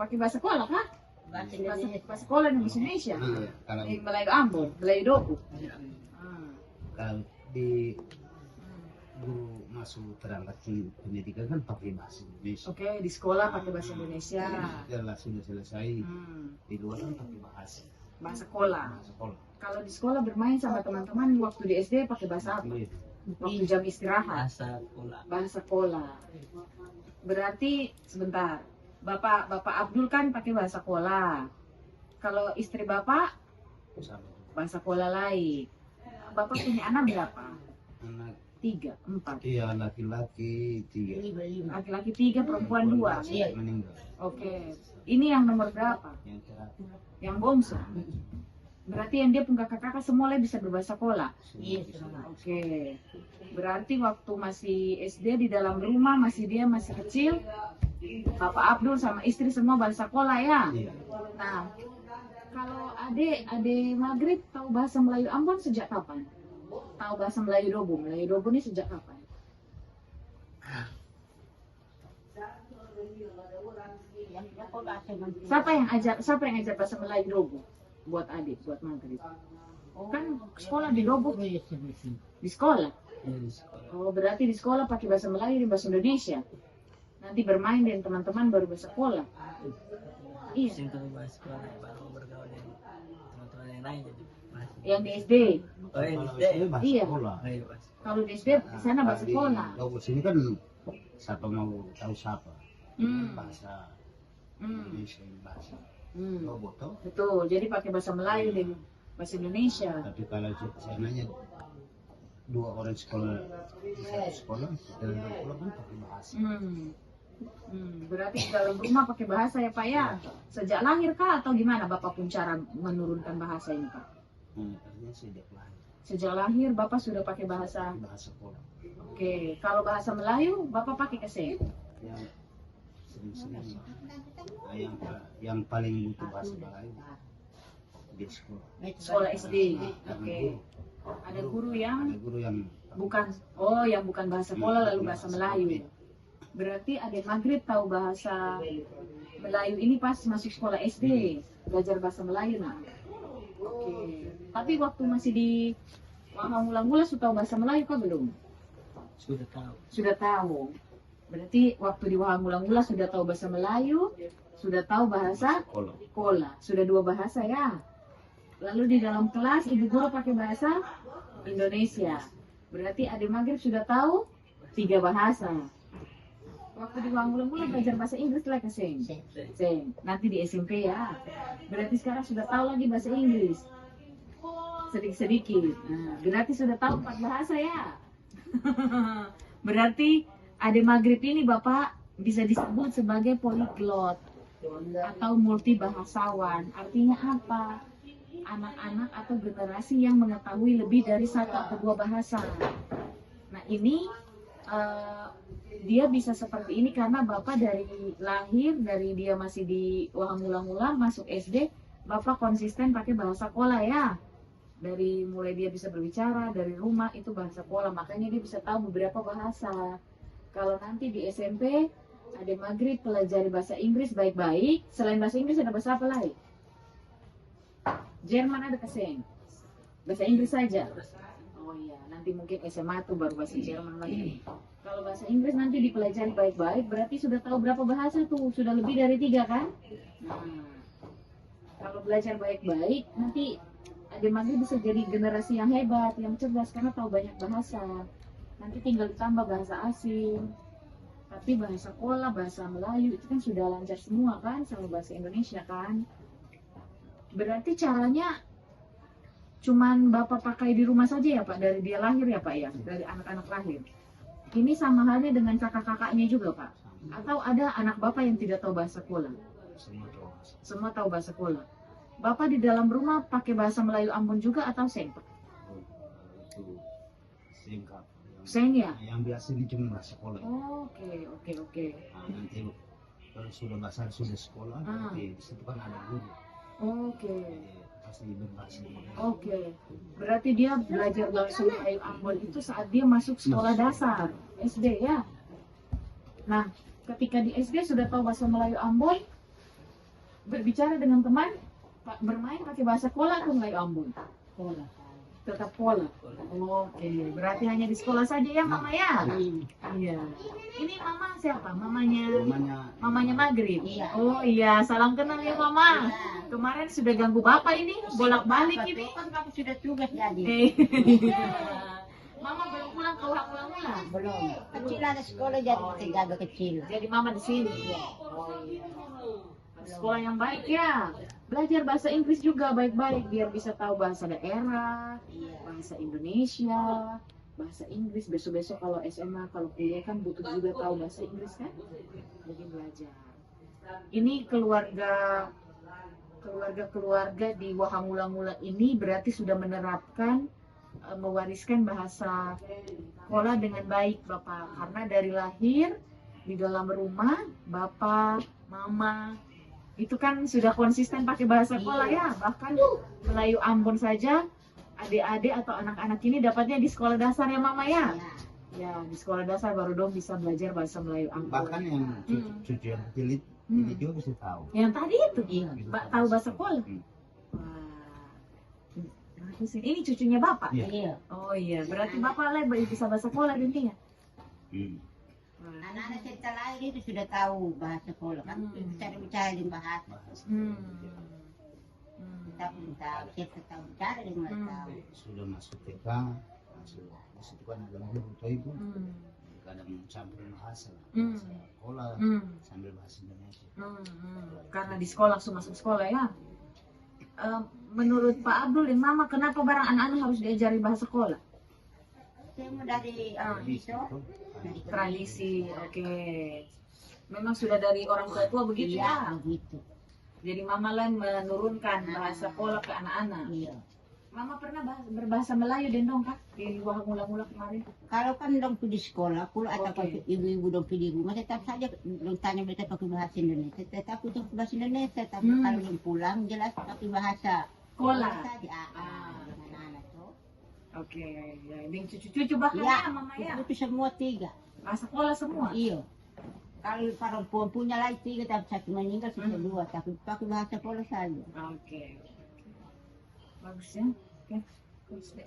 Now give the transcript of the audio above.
pakai bahasa sekolah kah? Bahasa sekolah di Indonesia. Kalau Melayu Ambon, Melayu Doku. kalau di guru masuk terangkat pendidikan kan pakai bahasa Indonesia. Oke, di sekolah pakai bahasa Indonesia. Setelah sudah selesai di luar kan pakai bahasa Sekolah. sekolah. Kalau di sekolah bermain sama teman-teman waktu di SD pakai bahasa apa? Waktu jam istirahat. Bahasa sekolah. Berarti sebentar. Bapak Abdul kan pakai bahasa sekolah. Kalau istri Bapak Sama. bahasa sekolah lain. Bapak punya anak berapa? Anak 3, 4. iya laki-laki 3. Laki-laki 3, perempuan 2. Meninggal. Oke. Ini yang nomor berapa? Yang terakhir. Yang bongsu. Berarti yang dia punya kakak-kakak semuanya bisa berbahasa sekolah. Oke. Berarti waktu masih SD di dalam rumah masih kecil, Bapak Abdul sama istri semua bahasa sekolah ya. Iya. Nah, kalau adik Maghrib tahu bahasa Melayu Ambon sejak kapan? Tahu bahasa Melayu Dobo? Melayu Dobo ini sejak kapan? Siapa yang ajar bahasa Melayu Dobo? Buat adik, buat Maghrib. Kan sekolah di Dobo. Di sekolah? Oh, berarti di sekolah pakai bahasa Melayu dan bahasa Indonesia. Nanti bermain dengan teman-teman baru bahasa sekolah. Iya. Yang di SD. Kalau SD bahasa Iya. sekolah. Kalau di SD di sana bahasa sekolah. Di sini kan siapa mau tahu siapa. Bahasa Indonesia bahasa. Lobo toh. Betul. Jadi pakai bahasa Melayu dan bahasa Indonesia. Tapi kalau sananya 2 orang sekolah di satu sekolah dalam sekolah kan pakai bahasa. Berarti di dalam rumah pakai bahasa ya Pak ya? Sejak lahir kah atau gimana Bapak pun cara menurunkan bahasa ini Pak? Artinya sejak lahir. Sejak lahir Bapak sudah pakai bahasa. Bahasa sekolah. Oke, kalau bahasa Melayu Bapak pakai kese? Yang sering-sering yang paling butuh bahasa Melayu di sekolah. Sekolah SD. Oke. Ada guru yang bukan bahasa sekolah lalu bahasa Melayu. Berarti adik Maghrib tahu bahasa Melayu ini pas masuk sekolah SD, belajar bahasa Melayu nah. Oke. Tapi waktu masih di Mula-mula sudah tahu bahasa Melayu kah belum? Sudah tahu. Sudah tahu. Berarti waktu di Mula-mula sudah tahu bahasa Melayu, sudah tahu bahasa sekolah. Sudah 2 bahasa ya. Lalu di dalam kelas ibu guru pakai bahasa Indonesia. Berarti adik Maghrib sudah tahu 3 bahasa. Waktu di Mula-mula belajar bahasa Inggris lah Seng. Nanti di SMP ya. Berarti sekarang sudah tahu lagi bahasa Inggris. Sedikit-sedikit. Nah, berarti sudah tahu 4 bahasa ya. Berarti adik Maghrib ini Bapak bisa disebut sebagai polyglot atau multibahasawan. Artinya apa? Anak-anak atau generasi yang mengetahui lebih dari 1 atau 2 bahasa. Nah ini dia bisa seperti ini karena Bapak dari lahir, dari dia masih di Mula-mula masuk SD, Bapak konsisten pakai bahasa sekolah ya. Dari mulai dia bisa berbicara dari rumah itu bahasa sekolah, makanya dia bisa tahu beberapa bahasa. Kalau nanti di SMP ada Maghrib pelajari bahasa Inggris baik-baik, selain bahasa Inggris ada bahasa apa lagi? Jerman ada Seng? Bahasa Inggris saja? Oh iya, nanti mungkin SMA tuh baru bahasa Jerman lagi. Kalau bahasa Inggris nanti dipelajari baik-baik, berarti sudah tahu berapa bahasa tuh? Sudah lebih dari 3 kan? Nah, kalau belajar baik-baik, nanti adik Maghrib bisa jadi generasi yang hebat, yang cerdas karena tahu banyak bahasa. Nanti tinggal ditambah bahasa asing. Tapi bahasa sekolah, bahasa Melayu itu kan sudah lancar semua kan sama bahasa Indonesia kan. Berarti caranya cuman Bapak pakai di rumah saja ya Pak, dari dia lahir ya Pak ya, dari anak-anak lahir. Ini sama halnya dengan kakak-kakaknya juga Pak? Atau ada anak Bapak yang tidak tahu bahasa sekolah? Semua tahu bahasa sekolah. Bapak di dalam rumah pakai bahasa Melayu Ambon juga atau Seng Pak? Itu singkat. Seng ya? Yang biasa di cuma sekolah. Oke. Nah, nanti kalau sudah besar sudah sekolah, nanti di situ kan ada guru. Oke. Pasti berbahasa. Oke. Berarti dia belajar bahasa Melayu Ambon itu saat dia masuk sekolah dasar SD ya. Nah, ketika di SD sudah tahu bahasa Melayu Ambon, berbicara dengan teman, bermain pakai bahasa Kola atau Melayu Ambon? Sekolah. Tetap Kola. Oke, berarti hanya di sekolah saja ya Mama ya? Iya. Ini Mama siapa? Mamanya Maghrib. Iya. Oh iya, salam kenal ya Mama. Iya. Kemarin sudah ganggu Bapak ini, bolak-balik ini. Kan aku sudah tugas jadi. Mama belum pulang ke ulang-ulang. Belum. Kecil ada sekolah jadi kita jaga kecil. Jadi Mama di sini. Oh iya. Sekolah yang baik ya. Belajar bahasa Inggris juga baik-baik biar bisa tahu bahasa daerah, bahasa Indonesia, bahasa Inggris. Besok-besok kalau SMA, kalau kuliah kan butuh juga tahu bahasa Inggris kan? Jadi belajar. Ini keluarga di Wahamula-Mula ini berarti sudah menerapkan mewariskan bahasa Kola dengan baik Bapak, karena dari lahir di dalam rumah Bapak, Mama itu kan sudah konsisten pakai bahasa Kola ya, bahkan Melayu Ambon saja adik-adik atau anak-anak ini dapatnya di sekolah dasar ya Mama ya. Ya, di sekolah dasar baru dong bisa belajar bahasa Melayu Ambon. Bahkan yang cucu yang kecil itu juga bisa tahu. Yang tadi itu, tahu bahasa Kola. Hmm. Wah, bagus ini cucunya Bapak. Iya. Oh iya, berarti Bapak lah bisa bahasa Kola intinya. Anak-anak cerita lain itu sudah tahu bahasa sekolah kan. Bicara di bahasa. Kita belum tahu. Kita tahu bicara dia nggak tahu. Sudah masuk TK, masuk di situ kan ada guru atau ibu. Kadang campur bahasa sekolah sambil bahasa Indonesia. Karena di sekolah langsung masuk sekolah ya. Menurut Pak Abdul dan Mama, kenapa barang anak-anak harus diajari bahasa sekolah? Semua dari itu. Tradisi, oke. Memang sudah dari orang tua begitu ya. Begitu. Jadi Mama lah menurunkan bahasa Kola ke anak-anak. Iya. Mama pernah berbahasa Melayu dong kak di mula-mula kemarin. Kalau kan dong di sekolah, atau ibu-ibu dong di rumah, tetap saja dong tanya mereka pakai bahasa Indonesia. Tetap untuk bahasa Indonesia, tapi kalau dong pulang jelas pakai bahasa Kola. Saja. Anak-anak tuh. Oke, ya ini cucu-cucu bahkan Ya, ya Mama ya. itu semua 3. Bahasa Kola semua. Iya. Kalau perempuan punya lagi 3, tapi satu meninggal, sisa 2, tapi pakai bahasa Kola saja. Oke. Bagus ya. Oke.